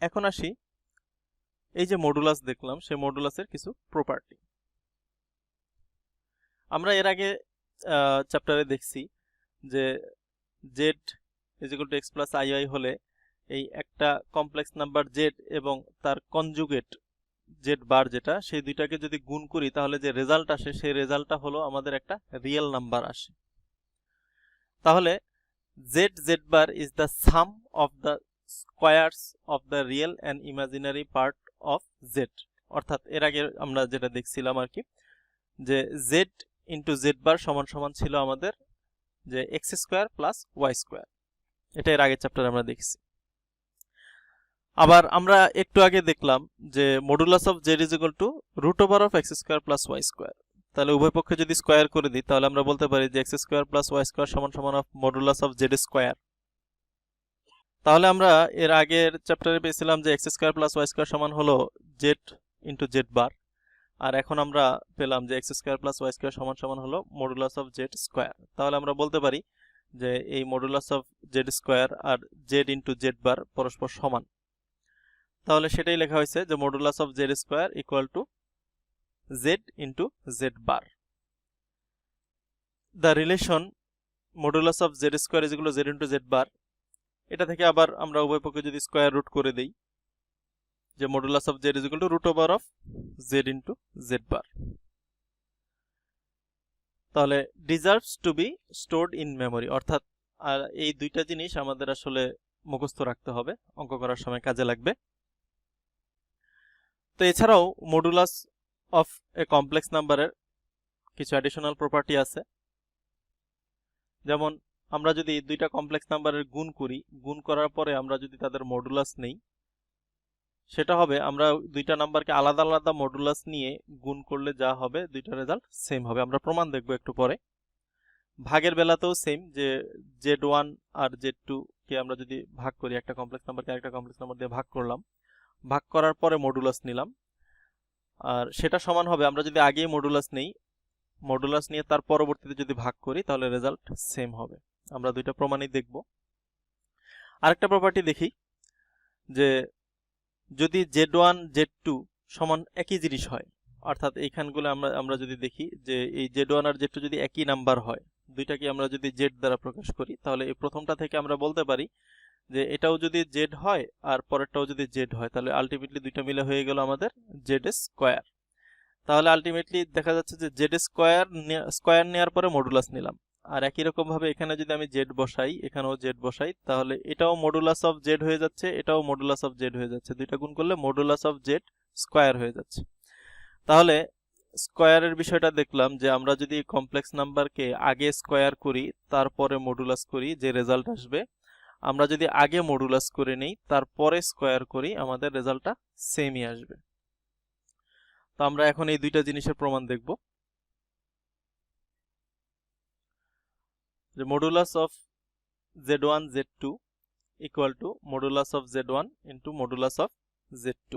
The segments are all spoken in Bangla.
এখন আসি এই যে মডুলাস দেখলাম, সেই মডুলাসের কিছু প্রপার্টি। আমরা এর আগে চ্যাপ্টারে দেখছি যে z = x + i হলে এই একটা কমপ্লেক্স নাম্বার z এবং তার কনজুগেট z বার যেটা, সেই দুইটাকে যদি গুণ করি তাহলে যে রেজাল্ট আসে সেই রেজাল্টটা হলো আমাদের একটা রিয়েল নাম্বার আসে। তাহলে z bar is the sum of the squares of the real and imaginary part of z। অর্থাৎ এর আগে আমরা যেটা দেখছিলাম আর কি, যে z into z bar সমান সমান ছিল আমাদের যে x² + y²। এটা এর আগের চ্যাপ্টারে আমরা দেখছি। আবার আমরা একটু আগে দেখলাম যে modulus of z √(x² + y²)। তাহলে উভয় পক্ষে যদি স্কয়ার করে দিই তাহলে আমরা বলতে পারি যে x² + y² সমান সমান মডুলাস অফ z²। তাহলে আমরা এর আগের চ্যাপ্টারে পেয়েছিলাম যে x² + y² সমান হলো z into z বার, আর এখন আমরা পেলাম যে x² + y² সমান সমান হলো মডুলাস অফ z²। তাহলে আমরা বলতে পারি যে এই মডুলাস অফ z² আর z into z বার পরস্পর সমান। তাহলে সেটাই লেখা হয়েছে যে modulus of z² = z into z bar। The relation modulus of z² = z into z bar, এটা থেকে আবার আমরা উভয় পক্ষে যদি স্কয়ার রুট করে দেই যে modulus of z √(z into z bar। তাহলে deserves to be stored in memory, অর্থাৎ আর এই দুইটা জিনিস আমাদের আসলে মুখস্থ রাখতে হবে, অঙ্ক করার সময় কাজে লাগবে। তো এছাড়াও মডুলাস অফ এ কমপ্লেক্স নাম্বারের কিছু অ্যাডিশনাল প্রপার্টি আছে। যেমন আমরা যদি দুইটা কমপ্লেক্স নাম্বারের গুণ করি, গুণ করার পরে আমরা যদি তাদের মডুলাস নেই, সেটা হবে আমরা দুইটা নাম্বারকে আলাদা আলাদা মডুলাস নিয়ে গুণ করলে যা হবে দুইটা রেজাল্ট সেম হবে। আমরা প্রমাণ দেখব একটু পরে। ভাগের বেলাতেও সেম, যে z1 আর z2 কে আমরা যদি ভাগ করি, একটা কমপ্লেক্স নাম্বারকে আরেকটা কমপ্লেক্স নাম্বার দিয়ে ভাগ করলাম, ভাগ করার পরে মডুলাস নিলাম, আর সেটা সমান হবে আমরা যদি আগেই মডুলাস নেই, মডুলাস নিয়ে তার পরবর্তীতে যদি ভাগ করি তাহলে রেজাল্ট সেম হবে। আমরা দুইটা প্রমাণই দেখব। আরেকটা প্রপার্টি দেখি, যে যদি z1 z2 সমান একই জিনিস হয়, অর্থাৎ এইখানগুলো আমরা যদি দেখি যে এই z1 আর z2 যদি একই নাম্বার হয়, দুইটাকে আমরা যদি z দ্বারা প্রকাশ করি, তাহলে এই প্রথমটা থেকে আমরা বলতে পারি যে এটাও যদি z হয় আর পরেরটাও যদি z হয়, তাহলে আলটিমেটলি দুইটা মিলে হয়ে গেল আমাদের z²। তাহলে আলটিমেটলি দেখা যাচ্ছে যে z² নেওয়ার পরে মডুলাস নিলাম, আর একই রকম ভাবে এখানে যদি আমি z বসাই, এখানেও z বসাই, তাহলে এটাও মডুলাস অফ z হয়ে যাচ্ছে, এটাও মডুলাস অফ z হয়ে যাচ্ছে। দুইটা গুণ করলে মডুলাস অফ z² হয়ে যাচ্ছে। তাহলে স্কয়ারের বিষয়টা দেখলাম যে আমরা যদি কমপ্লেক্স নাম্বারকে আগে স্কয়ার করি তারপরে মডুলাস করি, যে রেজাল্ট আসবে, আমরা যদি আগে মডুলাস করে নেই তারপরে স্কয়ার করি, আমাদের রেজাল্টটা সেমই আসবে। তো আমরা এখন এই দুইটা জিনিসের প্রমাণ দেখব। যে modulus of z1 z2 = modulus of z1 into modulus of z2।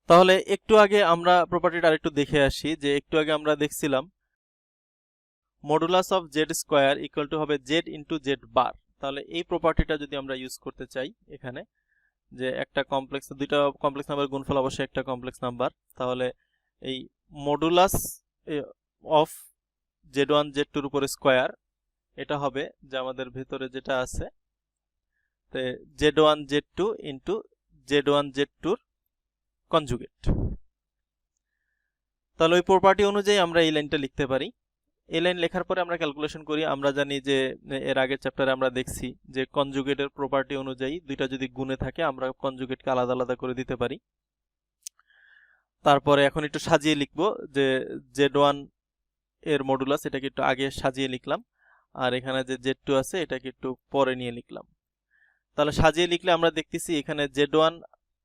তাহলে একটু আগে আমরা প্রপার্টিটা আরেকটু দেখে আসি, যে একটু আগে আমরা দেখছিলাম মডুলাস অফ z² হবে z into z বার। তাহলে এই প্রপার্টিটা যদি আমরা ইউজ করতে চাই এখানে, যে একটা কমপ্লেক্স, দুইটা কমপ্লেক্স নাম্বার গুণফল অবশ্যই একটা কমপ্লেক্স নাম্বার, তাহলে এই মডুলাস অফ z1 z2 উপরে স্কয়ার, এটা হবে যে আমাদের ভেতরে যেটা আছে z1 z2 into z1 z2 conjugate. তাহলে ওই প্রপার্টি অনুযায়ী আমরা এই লাইনটা লিখতে পারি। এই লাইন লেখার পরে আমরা ক্যালকুলেশন করি। আমরা জানি যে এর আগের চ্যাপ্টারে আমরা দেখছি যে কনজুগেটের প্রপার্টি অনুযায়ী দুইটা যদি গুণে থাকে আমরা কনজুগেটকে আলাদা আলাদা করে দিতে পারি। তারপরে এখন একটু সাজিয়ে লিখব, যে z1 এর মডুলাস এটাকে একটু আগে সাজিয়ে লিখলাম, আর এখানে যে z2 আছে এটাকে একটু পরে নিয়ে লিখলাম। তাহলে সাজিয়ে লিখলে আমরা দেখতেছি এখানে z1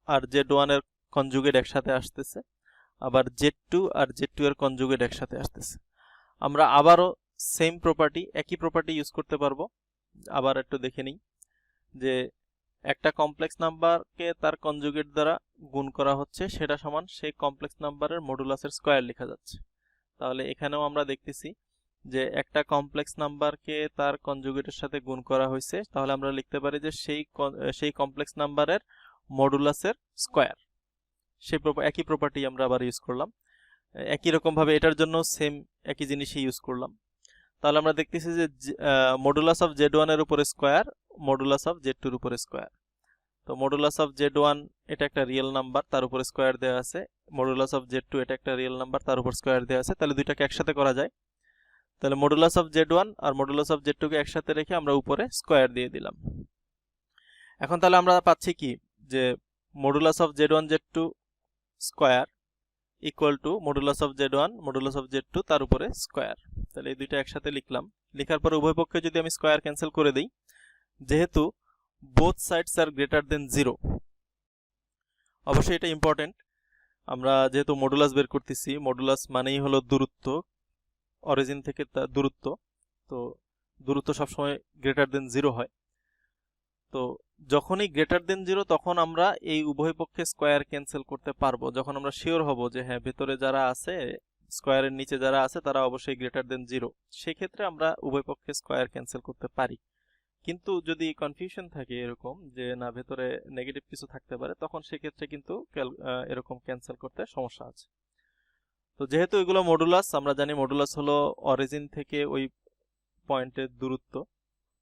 আর z1 এর কনজুগেট একসাথে আসতেছে, আবার z2 আর z2 এর কনজুগেট একসাথে আসতেছে। আমরা আবারও সেম প্রপার্টি, একই প্রপার্টি ইউজ করতে পারবো। আবার একটু দেখে নিই, যে একটা কমপ্লেক্স নাম্বারকে তার কনজুগেট দ্বারা গুণ করা হচ্ছে, সেটা সমান সেই কমপ্লেক্স নাম্বারের মডুলাসের স্কয়ার লেখা যাচ্ছে। তাহলে এখানেও আমরা দেখতেছি যে একটা কমপ্লেক্স নাম্বারকে তার কনজুগেটের সাথে গুণ করা হয়েছে, তাহলে আমরা লিখতে পারি যে সেই কমপ্লেক্স নাম্বারের মডুলাসের স্কয়ার। সেই একই প্রপার্টি আমরা আবার ইউজ করলাম। একই রকম ভাবে এটার জন্য সেম একই জিনিসই ইউজ করলাম। তাহলে আমরা দেখতেছি যে মডুলাস অফ Z1 এর উপরে স্কয়ার, মডুলাস অফ Z2 এর উপরে স্কয়ার। তো মডুলাস অফ Z1 এটা একটা রিয়েল নাম্বার, তার উপর স্কয়ার দেওয়া আছে। মডুলাস অফ Z2 এটা একটা রিয়েল নাম্বার, তার উপর স্কয়ার দেওয়া আছে। তাহলে দুইটাকে একসাথে করা যায়। তাহলে মডুলাস অফ Z1 আর মডুলাস অফ Z2 কে একসাথে রেখে আমরা উপরে স্কয়ার দিয়ে দিলাম। এখন তাহলে আমরা পাচ্ছি কি যে modulus of Z1 Z2 square equal to modulus of Z1 modulus of Z2 তার উপরে স্কয়ার। তাহলে এই দুইটা একসাথে লিখলাম। লেখার পরে উভয় পক্ষে যদি আমি স্কয়ার ক্যান্সেল করে দেই, যেহেতু both sides are greater than 0, অবশ্যই এটা ইম্পর্টেন্ট। আমরা যেহেতু মডুলাস বের করতেছি, মডুলাস মানেই হলো দূরত্ব, অরিজিন থেকে তার দূরত্ব। তো দূরত্ব সবসময় গ্রেটার দেন 0 হয়। তো যখনই গ্রেটার দেন 0 তখন আমরা এই উভয় পক্ষে স্কয়ার ক্যান্সেল করতে পারবো, যখন আমরা শিওর হব যে হ্যাঁ ভেতরে যারা আছে, স্কয়ারের নিচে যারা আছে তারা অবশ্যই গ্রেটার দেন 0। সেক্ষেত্রে আমরা উভয় পক্ষে স্কয়ার ক্যান্সেল করতে পারি। কিন্তু যদি কনফিউশন থাকে এরকম যে না ভেতরে নেগেটিভ কিছু থাকতে পারে, তখন সেক্ষেত্রে কিন্তু এরকম ক্যান্সেল করতে সমস্যা আছে। তো যেহেতু এগুলো মডুলাস, আমরা জানি মডুলাস হলো অরিজিন থেকে ওই পয়েন্টের দূরত্ব,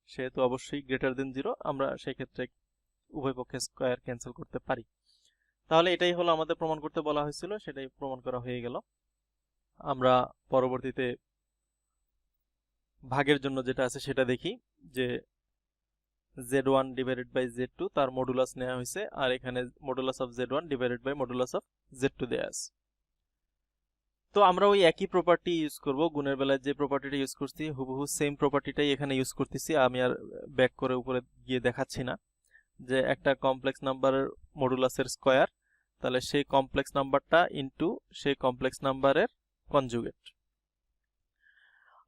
সেহেতু অবশ্যই গ্রেটার দেন 0, আমরা সেক্ষেত্রে উভয় পক্ষে স্কয়ার ক্যান্সেল করতে পারি। তাহলে এটাই হলো আমাদের প্রমাণ করতে বলা হয়েছিল, সেটাই প্রমাণ করা হয়ে গেল। আমরা পরবর্তীতে ভাগের জন্য যেটা আছে সেটা দেখি, যে Z1 ডিভাইডেড বাই Z2 তার মডুলাস নেওয়া হয়েছে, আর এখানে modulus of Z1 divided by modulus of Z2 দেয়া আছে। তো আমরা ওই একই প্রপার্টি ইউজ করব, গুণের বেলায় যে প্রপার্টিটা ইউজ করছি হুবহু সেম প্রপার্টিটাই এখানে ইউজ করতেছি। আমি আর ব্যাক করে উপরে গিয়ে দেখাচ্ছি না। যে একটা কমপ্লেক্স নাম্বারের মডুলাসের স্কয়ার, তাহলে সেই কমপ্লেক্স নাম্বারটা ইনটু সেই কমপ্লেক্স নাম্বারের কনজুগেট।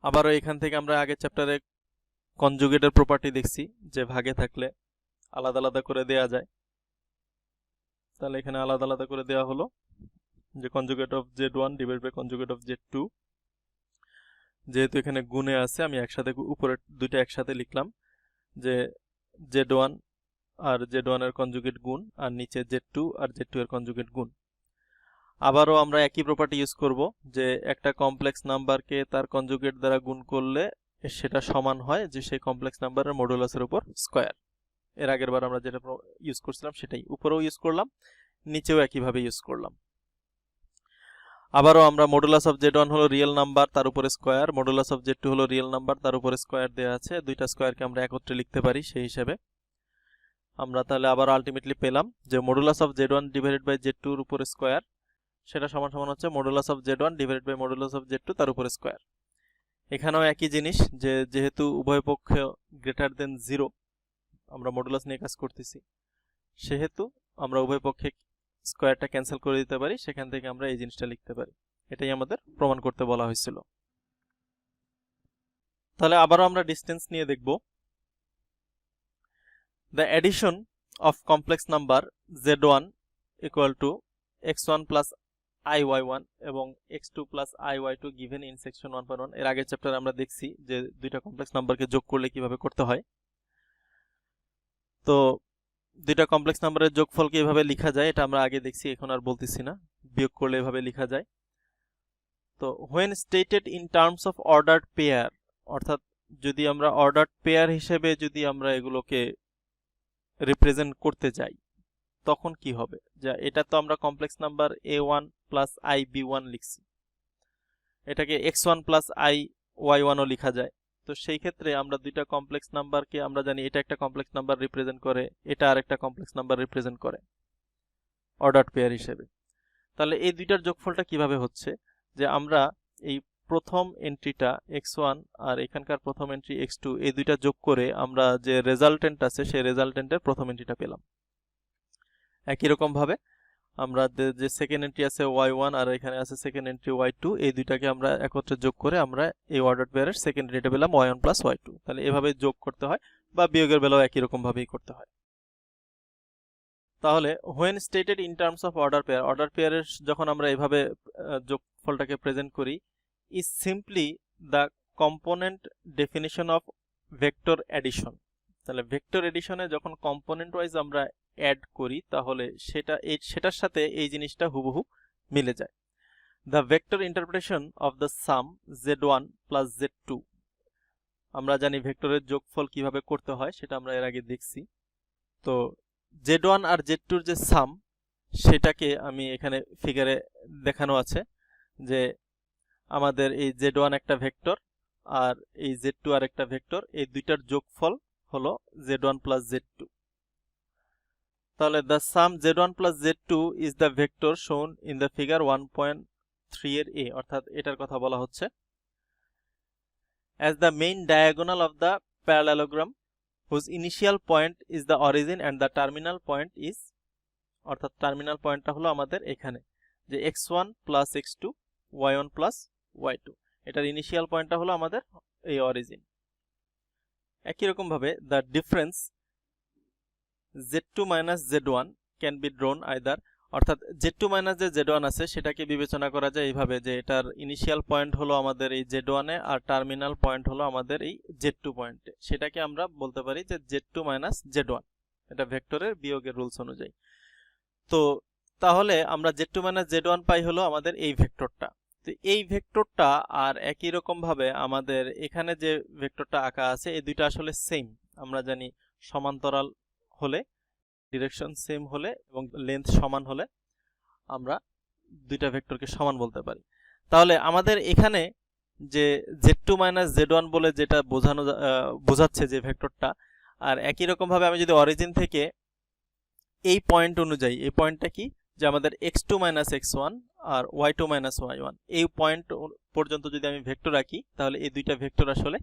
আবারও এখান থেকে আমরা আগের চ্যাপ্টারে কনজুগেটের প্রপার্টি দেখছি, যে ভাগে থাকলে আলাদা আলাদা করে দেয়া যায়। তাহলে এখানে আলাদা আলাদা করে দেওয়া হলো যে conjugate of Z1 divide by conjugate of Z2। যেহেতু এখানে গুণে আছে, আমি একসাথে উপরে দুইটা একসাথে লিখলাম, যে Z1 আর Z1 এর কনজুগেট গুণ, আর নিচে Z2 আর Z2 এর কনজুগেট গুণ। আবারও আমরা একই প্রপার্টি ইউজ করব, যে একটা কমপ্লেক্স নাম্বারকে তার কনজুগেট দ্বারা গুণ করলে সেটা সমান হয় যে সেই কমপ্লেক্স নাম্বারের মডুলাসের উপর স্কয়ার। এর আগের বার আমরা যেটা ইউজ করছিলাম সেটাই উপরেও ইউজ করলাম, নিচেও একইভাবে ইউজ করলাম। আবারও আমরা মডুলাস অফ Z1 হলো রিয়েল নাম্বার, তার উপরে স্কয়ার, মডুলাস অফ Z2 হলো রিয়েল নাম্বার, তার উপরে স্কয়ার দেওয়া আছে। দুইটা স্কয়ারকে আমরা একত্রে লিখতে পারি, সেই হিসাবে আমরা তাহলে আবার আলটিমেটলি পেলাম যে modulus of Z1 divided by Z2 এর উপরে স্কয়ার, সেটা সমান সমান হচ্ছে modulus of Z1 divided by modulus of Z2 তার উপরে স্কয়ার। এখানেও একই জিনিস, যে যেহেতু উভয় পক্ষ গ্রেটার দেন 0, আমরা মডুলাস নিয়ে কাজ করতেছি, সেহেতু আমরা উভয় পক্ষে স্কয়ারটা ক্যান্সেল করে দিতে পারি, সেখান থেকে আমরা এই জিনিসটা লিখতে পারি। এটাই আমাদের প্রমাণ করতে বলা হয়েছিল। তাহলে আবারও আমরা ডিসটেন্স নিয়ে দেখব। The edition of complex number Z1 equal to x1 plus iy1 এবং x2 plus iy2 given in section 1.1। এর আগের চ্যাপ্টারে আমরা দেখছি যে দুইটা কমপ্লেক্স নাম্বারকে যোগ করলে কিভাবে করতে হয়। তো দুইটা কমপ্লেক্স নাম্বারের যোগফলকে এভাবে লেখা যায়, এটা আমরা আগে দেখছি, এখন আর বলতেছি না। বিয়োগ করলে এভাবে লেখা যায়। তো when stated in terms of ordered pair, অর্থাৎ যদি আমরা অর্ডার্ড পেয়ার হিসেবে যদি আমরা এগুলোকে রিপ্রেজেন্ট করতে যাই, তখন কি হবে? যা এটা তো আমরা complex number a1 plus ib1 লিখছি, এটাকে x1 প্লাস iy1 ও লেখা যায়। তো সেই ক্ষেত্রে আমরা দুইটা কমপ্লেক্স নাম্বারকে আমরা জানি এটা একটা কমপ্লেক্স নাম্বার রিপ্রেজেন্ট করে, এটা আরেকটা কমপ্লেক্স নাম্বার রিপ্রেজেন্ট করে অর্ডার্ড পেয়ার হিসেবে। তাহলে এই দুইটার যোগফলটা কিভাবে হচ্ছে, যে আমরা এই প্রথম এন্ট্রিটা x1 আর এখানকার প্রথম এন্ট্রি x2, এই দুইটা যোগ করে আমরা যে রেজাল্টেন্ট আছে সেই রেজাল্টেন্টের প্রথম এন্ট্রিটা পেলাম। একই রকম ভাবে আমরা যে সেকেন্ড এন্ট্রি আছে y1 আর এখানে আছে সেকেন্ড এন্ট্রি y2, এই দুইটাকে আমরা একত্রে যোগ করে আমরা এই অর্ডার্ড পেয়ারের সেকেন্ড এন্ট্রিটা পেলাম y1 প্লাস y2। তাহলে এভাবে যোগ করতে হয়, বা বিয়োগের বেলাও একই রকম ভাবেই করতে হয়। তাহলে when stated in terms of order pair, order পেয়ারের যখন আমরা এভাবে যোগফলটাকে প্রেজেন্ট করি, is simply the component definition of vector addition. তাহলে ভেক্টর এডিশনে যখন কম্পোনেন্ট ওয়াইজ আমরা অ্যাড করি তাহলে সেটার সাথে এই জিনিসটা হুবহু মিলে যায়। The vector interpretation of the some z1 plus z2, আমরা জানি ভেক্টরের যোগফল কিভাবে করতে হয়, সেটা আমরা এর আগে দেখছি। তো z1 আর z2 যে সাম, সেটাকে আমি এখানে ফিগারে দেখানো আছে যে আমাদের এই z1 একটা ভেক্টর আর এই z2 আর একটা ভেক্টর, এই দুইটার যোগফল হলো z1 প্লাস z2। তাহলে the sum z1 plus z2 is the vector shown in the figure 1.3 এর a, অর্থাৎ এটার কথা বলা হচ্ছে। as the main diagonal of the parallelogram whose initial point is the origin and the terminal point is, অর্থাৎ টার্মিনাল পয়েন্টটা হলো আমাদের এখানে যে x1 plus x2 y1 plus y2, এটার ইনিশিয়াল পয়েন্টটা হলো আমাদের এই অরিজিন। একই রকম ভাবে the difference z2 minus z1 can be drawn either, অর্থাৎ z2 minus যে z1 আছে সেটাকে বিবেচনা করা যায় এইভাবে যে এটার ইনিশিয়াল পয়েন্ট হলো আমাদের এই z1 এ আর টার্মিনাল পয়েন্ট হলো আমাদের এই z2 পয়েন্টে, সেটাকে আমরা বলতে পারি যে z2 minus z1, এটা ভেক্টরের বিয়োগের রুলস অনুযায়ী। তো তাহলে আমরা z2 minus z1 পাই হলো আমাদের এই ভেক্টরটা। তো এই ভেক্টরটা আর একই রকম ভাবে আমাদের এখানে যে ভেক্টরটা আঁকা আছে এই দুইটা আসলে সেম। আমরা জানি সমান্তরাল হলে, ডিরেকশন সেম হলে এবং লেন্থ সমান হলে আমরা দুইটা ভেক্টরকে সমান বলতে পারি। তাহলে আমাদের এখানে যে z2 minus z1 বলে যেটা বোঝাচ্ছে যে ভেক্টরটা, আর একই রকম ভাবে আমি যদি অরিজিন থেকে এই পয়েন্ট অনুযায়ী, এই পয়েন্টটা কি যে আমাদের x2 minus x1 আর y2 minus y1, এই পয়েন্ট পর্যন্ত যদি আমি ভেক্টর রাখি তাহলে এই দুইটা ভেক্টর আসলে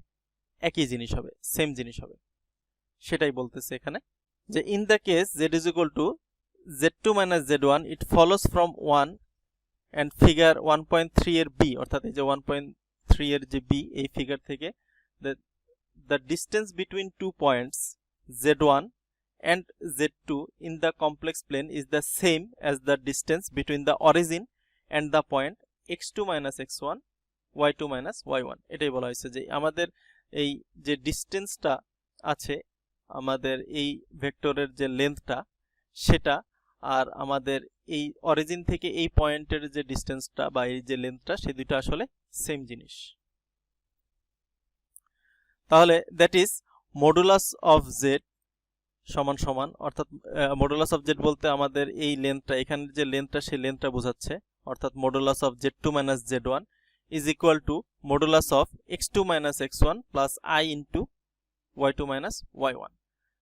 একই জিনিস হবে, সেম জিনিস হবে। সেটাই বলতেছে এখানে যে in the case z is equal to z2 minus z1 it follows from 1 and figure 1.3 এর b, অর্থাৎ এই যে 1.3 এর যে b, এই ফিগার থেকে the distance between 2 points z1 and z2 in the complex plane is the same as the distance between the origin and the point x2 minus x1 y2 minus y1। এটাই বলা হয়েছে যে আমাদের এই যে ডিসটেন্সটা আছে আমাদের এই ভেক্টরের যে লেন্থটা সেটা আর আমাদের এই অরিজিন থেকে এই পয়েন্টের যে ডিসটেন্সটা বা এই যে লেন্থটা, সেই দুটো আসলে সেম জিনিস। তাহলে that is modulus of Z সমান সমান, অর্থাৎ মডুলাস অফ জেড বলতে আমাদের এই লেন্থটা, এখানে যে লেন্থটা সেই লেন্থটা বোঝাচ্ছে, অর্থাৎ modulus of z2 minus z1 is equal to modulus of x2 minus x1 plus I into y2 minus y1।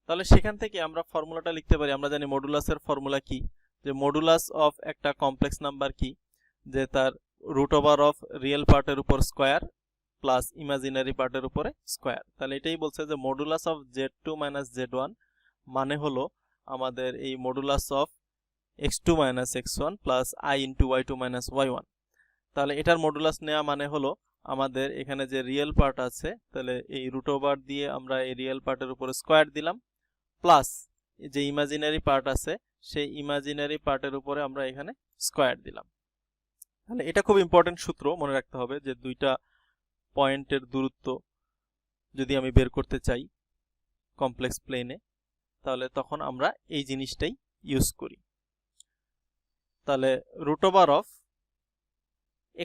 তাহলে সেখান থেকে আমরা ফর্মুলাটা লিখতে পারি। আমরা জানি মডুলাসের ফর্মুলা কি, যে মডুলাস অফ একটা কমপ্লেক্স নাম্বার কি, যে তার রুট ওভার অফ রিয়েল পার্টের উপর স্কোয়ার প্লাস ইমাজিনারি পার্টের উপরে স্কোয়ার। তাহলে এটাই বলছে যে modulus of z2 minus z1 মানে হলো আমাদের এই modulus of x2 minus x1 plus I into y2 minus y1। তাহলে এটার মডুলাস নেওয়া মানে হলো আমাদের এখানে যে রিয়েল পার্ট আছে, তাহলে এই রুট ওভার দিয়ে আমরা এই রিয়েল পার্টের উপরে স্কোয়ার দিলাম, প্লাস যে ইমাজিনারি পার্ট আছে সেই ইমাজিনারি পার্টের উপরে আমরা এখানে স্কোয়ার দিলাম। তাহলে এটা খুব ইম্পর্টেন্ট সূত্র, মনে রাখতে হবে যে দুইটা পয়েন্টের দূরত্ব যদি আমি বের করতে চাই কমপ্লেক্স প্লেনে, তাহলে তখন আমরা এই জিনিসটাই ইউজ করি। তাহলে root over of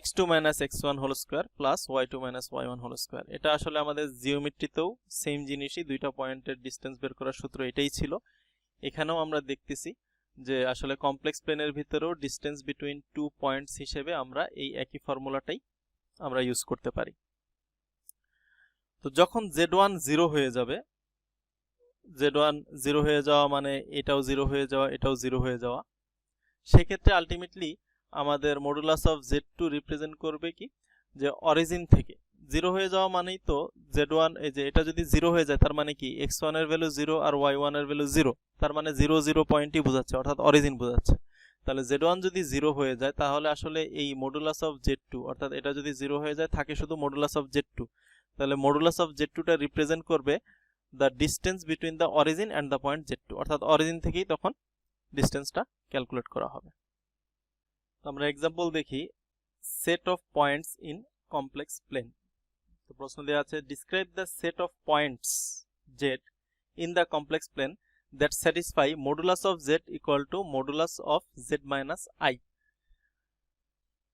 x2 minus x1 whole square plus y2 minus y1 whole square, এটা আসলে আমাদের জিওমেট্রিতেও সেম জিনিসই, দুইটা পয়েন্টের ডিসটেন্স বের করার সূত্র এটাই ছিল। এখানেও আমরা দেখতেছি যে আসলে কমপ্লেক্স প্লেনের ভিতরেও ডিসটেন্স বিটুইন 2 পয়েন্টস হিসেবে আমরা এই একই ফর্মুলাটাই আমরা ইউজ করতে পারি। তো যখন z1 0 হয়ে যাবে, z1 0 হয়ে যাওয়া মানে এটাও 0 হয়ে যাওয়া, এটাও 0 হয়ে যাওয়া, সেক্ষেত্রে আলটিমেটলি আমাদের মডুলাস অফ z2 রিপ্রেজেন্ট করবে কি, যে অরিজিন থেকে 0 হয়ে যাওয়া মানেই তো z1, এই যে এটা যদি 0 হয়ে যায় তার মানে কি x1 এর ভ্যালু 0 আর y1 এর ভ্যালু 0, তার মানে 0 0 পয়েন্টই বোঝাচ্ছে, অর্থাৎ অরিজিন বোঝাচ্ছে। তাহলে z1 যদি 0 হয়ে যায় তাহলে আসলে এই মডুলাস অফ z2, অর্থাৎ এটা যদি 0 হয়ে যায় থাকে শুধু মডুলাস অফ z2, তাহলে মডুলাস অফ z2 টা রিপ্রেজেন্ট করবে the distance between the origin and the point z2, অর্থাৎ অরিজিন থেকেই তখন ডিসটেন্সটা ক্যালকুলেট করা হবে। আমরা এক্সাম্পল দেখি, set of points in complex plane. তো প্রশ্ন দেওয়া আছে describe the set of points z in the complex plane that satisfy modulus of z equal to modulus of z minus i।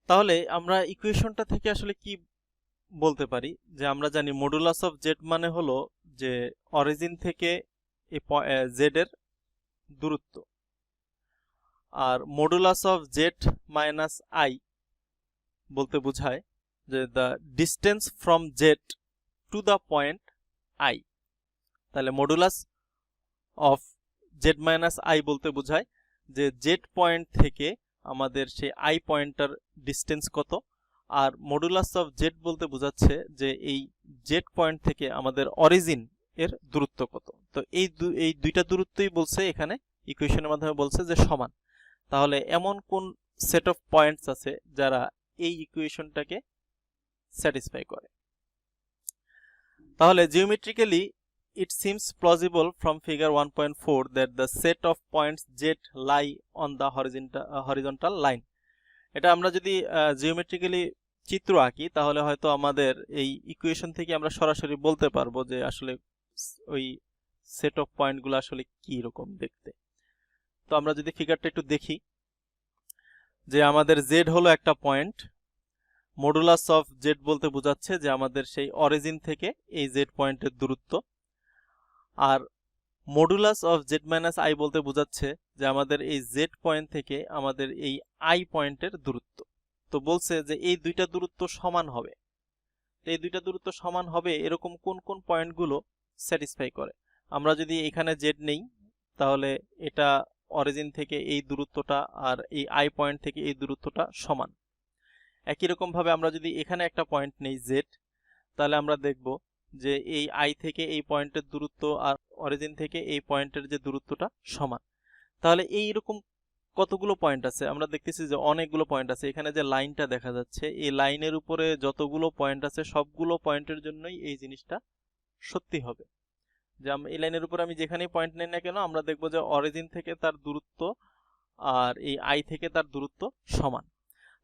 তাহলে আমরা ইকুয়েশনটা থেকে আসলে কি বলতে পারি যে আমরা জানি মডুলাস অফ z মানে হলো যে অরিজিন থেকে z এর দূরত্ব, আর modulus of z minus i বলতে বোঝায় যে the distance from z to the point i। তাহলে modulus of z minus i বলতে বোঝায় যে z পয়েন্ট থেকে আমাদের সেই i পয়েন্টার ডিস্টেন্স কত, আর মডুলাস অফ z বলতে বোঝাচ্ছে যে এই z পয়েন্ট থেকে আমাদের অরিজিন এর দূরত্ব কত। তো এই দুইটা দূরত্বই বলছে এখানে ইকুয়েশনের মাধ্যমে বলছে যে সমান। তাহলে এমন কোন সেট অফ পয়েন্টস আছে যারা এই ইকুয়েশনটাকে স্যাটিসফাই করে? তাহলে geometrically it seems plausible from figure 1.4 that the set of points z lie on the horizontal line। এটা আমরা যদি জিওমেট্রিক্যালি চিত্র আঁকি তাহলে হয়তো আমাদের এই ইকুয়েশন থেকে আমরা সরাসরি বলতে পারবো যে আসলে ওই সেট অফ পয়েন্টগুলো আসলে কি রকম দেখতে। তো আমরা যদি ফিগারটা একটু দেখি যে আমাদের z হলো একটা পয়েন্ট, মডুলাস অফ z বলতে বোঝাচ্ছে যে আমাদের সেই অরিজিন থেকে এই z পয়েন্টের দূরত্ব, আর modulus of z minus i বলতে বোঝাচ্ছে যে আমাদের এই z পয়েন্ট থেকে আমাদের এই i পয়েন্টের দূরত্ব। তো বলছে যে এই দুইটা দূরত্ব সমান হবে। এই দুইটা দূরত্ব সমান হবে এরকম কোন কোন পয়েন্টগুলো স্যাটিসফাই করে? আমরা যদি এখানে z নেই তাহলে এটা অরিজিন থেকে এই দূরত্বটা আর এই i পয়েন্ট থেকে এই দূরত্বটা সমান। একই রকম ভাবে আমরা যদি এখানে একটা পয়েন্ট নেই z, তাহলে আমরা দেখব যে এই i থেকে এই পয়েন্টের দূরত্ব আর অরিজিন থেকে এই পয়েন্টের যে দূরত্বটা সমান। তাহলে এই রকম কতগুলো পয়েন্ট আছে? আমরা দেখতেছি যে অনেকগুলো পয়েন্ট আছে। এখানে যে লাইনটা দেখা যাচ্ছে এই লাইনের উপরে যতগুলো পয়েন্ট আছে সবগুলো পয়েন্টের জন্যই এই জিনিসটা সত্যি হবে। যে এই লাইনের উপর আমি যেখানেই পয়েন্ট নেই না কেন আমরা দেখব যে অরিজিন থেকে তার দূরত্ব আর এই i থেকে তার দূরত্ব সমান।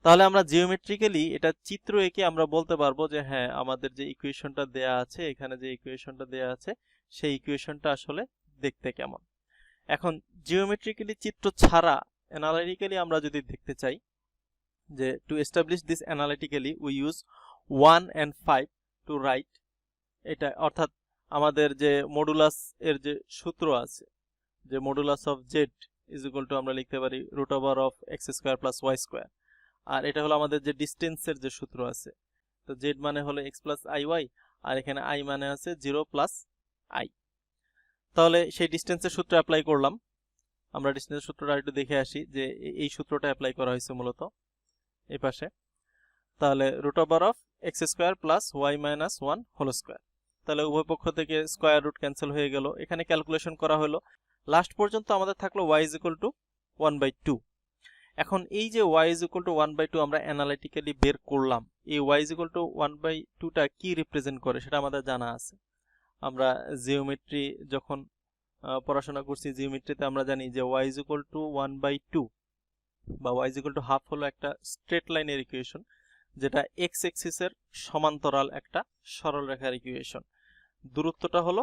তাহলে আমরা জিওমেট্রিক্যালি এটা চিত্র এঁকে আমরা বলতে পারবো যে হ্যাঁ আমাদের যে ইকুয়েশনটা দেয়া আছে, এখানে যে ইকুয়েশনটা দেয়া আছে সেই ইকুয়েশনটা আসলে দেখতে কেমন। এখন জিওমেট্রিক্যালি চিত্র ছাড়া অ্যানালিটিক্যালি আমরা যদি দেখতে চাই যে to establish this analytically we use 1 and 5 to write এটা, অর্থাৎ আমাদের যে মডুলাস এর যে সূত্র আছে যে modulus of z is equal to আমরা লিখতে পারি √x² + y², আর এটা হলো আমাদের যে ডিস্টেন্সের যে সূত্র আছে। তো z মানে হলো x + iy আর এখানে i মানে আছে 0 + i। তাহলে সেই ডিস্টেন্সের সূত্র অ্যাপ্লাই করলাম। আমরা ডিস্টেন্সের সূত্রটা একটু দেখে আসি যে এই সূত্রটা অ্যাপ্লাই করা হয়েছে মূলত এই পাশে। তাহলে √x² + y - 1 হোল স্কয়ার। তাহলে উভয় পক্ষ থেকে স্কয়ার রুট ক্যান্সেল হয়ে গেল। এখানে ক্যালকুলেশন করা হলো, লাস্ট পর্যন্ত আমাদের থাকলো y = 1/2। এখন এই যে y = 1/2 আমরা অ্যানালিটিক্যালি বের করলাম, এই y = 1/2টা কি রিপ্রেজেন্ট করে সেটা আমাদের জানা আছে। আমরা জিওমেট্রি যখন পড়াশোনা করছি জিওমেট্রিতে আমরা জানি যে y = 1/2 বা y = হাফ হলো একটা স্ট্রেট লাইনের ইকুয়েশন, যেটা x অ্যাক্সিসের সমান্তরাল একটা সরল রেখার ইকুয়েশন। দূরত্বটা হলো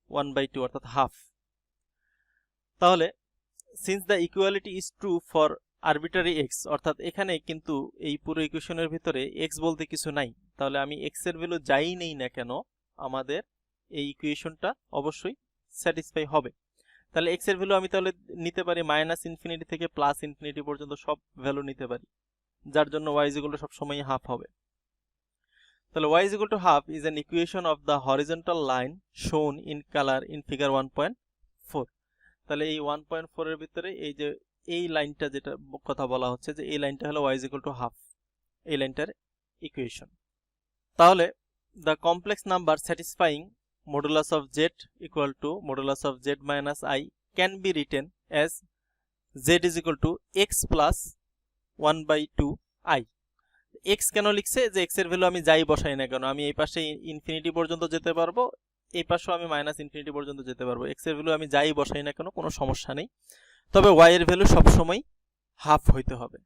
1/2 অর্থাৎ হাফ। তাহলে since the equality is true for arbitrary x, অর্থাৎ এখানে কিন্তু এই পুরো ইকুয়েশনের ভিতরে x বলতে কিছু নাই, তাহলে আমি x এর ভ্যালু যাই নেই না কেন আমাদের এই ইকুয়েশনটা অবশ্যই স্যাটিসফাই হবে। তাহলে x এর ভ্যালু আমি তাহলে নিতে পারি -∞ থেকে +∞ পর্যন্ত সব ভ্যালু নিতে পারি, যার জন্য y = সব সময় হাফ হবে। তাহলে y = half is an equation of the horizontal line shown in color in figure 1.4। তাহলে এই 1.4 এর ভিতরে এই যে এই লাইনটা যেটা কথা বলা হচ্ছে যে এই লাইনটা হলো y = half, এই লাইনটার ইকুয়েশন। তাহলে the complex number satisfying modulus of z equal to modulus of z minus I can be written as z is equal to x plus 1/2i। x কেন লিখছে? যে x এর ভ্যালু আমি যাই বসাই না কেন আমি এই পাশে ইনফিনিটি পর্যন্ত যেতে পারবো, এই পাশেও আমি -∞ পর্যন্ত যেতে পারবো। x এর ভ্যালু আমি যাই বসাই না কেন কোনো সমস্যা নেই, তবে y এর ভ্যালু সবসময় হাফ হইতে হবে।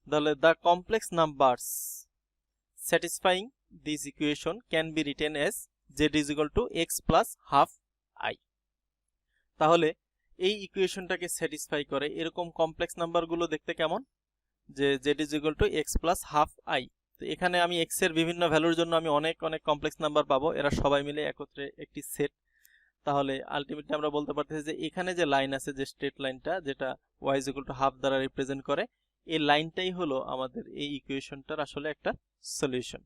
তাহলে the complex numbers satisfying this equation can be written as z is equal to x plus half I. তাহলে এই ইকুয়েশনটাকে স্যাটিসফাই করে এরকম কমপ্লেক্স নাম্বারগুলো দেখতে কেমন, যে z is equal to x plus half I। তো এখানে আমি x এর বিভিন্ন ভ্যালুর জন্য আমি অনেক অনেক কমপ্লেক্স নাম্বার পাবো, এরা সবাই মিলে একত্রে একটি সেট। তাহলে আলটিমেটলি আমরা বলতে পারতেছি যে এখানে যে লাইন আছে, যে স্ট্রেট লাইনটা যেটা y is equal to half দ্বারা রিপ্রেজেন্ট করে, এই লাইনটাই হলো আমাদের এই ইকুয়েশনটার আসলে একটা সলিউশন।